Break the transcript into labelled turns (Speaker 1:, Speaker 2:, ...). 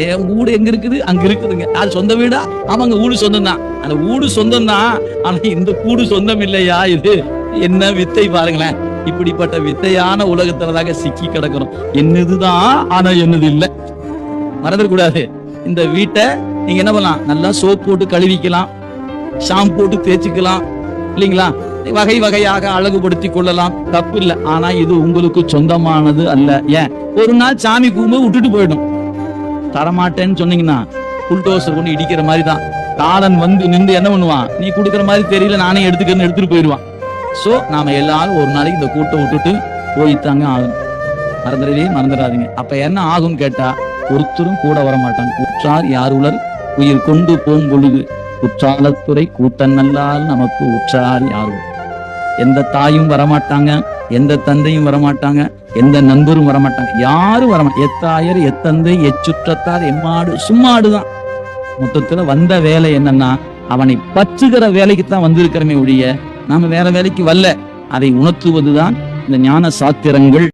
Speaker 1: என் வீடு எங்க இருக்குது? அங்க இருக்குதுங்க. அது சொந்த வீடா? ஆமாங்க, வீடு சொந்தம் தான். அந்த வீடு சொந்தம் தான். ஆனா இந்த கூடு சொந்தம் இல்லையா? இது என்ன வித்தை பாருங்களேன். இப்படிப்பட்ட வித்தையான உலகத்துலதாக சிக்கி கிடக்கிறோம். என்னதுதான், ஆனா என்னது இல்ல. மறந்துடக்கூடாது. இந்த வீட்டை நீங்க என்ன பண்ணலாம்? நல்லா சோப் போட்டு கழுவிக்கலாம், ஷாம்பு போட்டு தேய்ச்சிக்கலாம், இல்லைங்களா? வகை வகையாக அழகுபடுத்தி கொள்ளலாம், தப்பு இல்லை. ஆனா இது உங்களுக்கு சொந்தமானது அல்ல. ஏன்? ஒரு நாள் சாமி கும்பிட்டு விட்டுட்டு போயிடும். தரமாட்டேன்னு சொன்னீங்கன்னா புல்டோசர் கொண்டு இடிக்கிற மாதிரி தான். காலன் வந்து நின்று என்ன பண்ணுவான்? நீ கொடுக்குற மாதிரி தெரியல, நானே எடுத்துக்கிறேன்னு எடுத்துட்டு போயிடுவான். சோ நாம எல்லாரும் ஒரு நாளைக்கு இந்த கூட்டம் விட்டுட்டு போய்த்தாங்க ஆகும். மறந்துடாதீங்க. அப்ப என்ன ஆகும் கேட்டா, ஒருத்தரும் கூட வர மாட்டாங்க. உற்றார் யார் உலர் உயிர் கொண்டு போகும் பொழுது குற்றாலத்துறை கூட்டம் நல்லால் நமக்கு உற்றார் யாரும். எந்த தாயும் வரமாட்டாங்க, எந்த தந்தையும் வரமாட்டாங்க, எந்த நண்பரும் வரமாட்டாங்க, யாரும் வரமாட்டாங்க. எத்தாயர் எத்தந்தை எச்சுற்றத்தார் எம்மாடு சும்மாடுதான். மொத்தத்துல வந்த வேலை என்னன்னா, அவனை பற்றுகிற வேலைக்கு தான் வந்திருக்கிறமே ஒழிய நாம வேற வேலைக்கு வரல. அதை உணர்த்துவதுதான் இந்த ஞான சாத்திரங்கள்.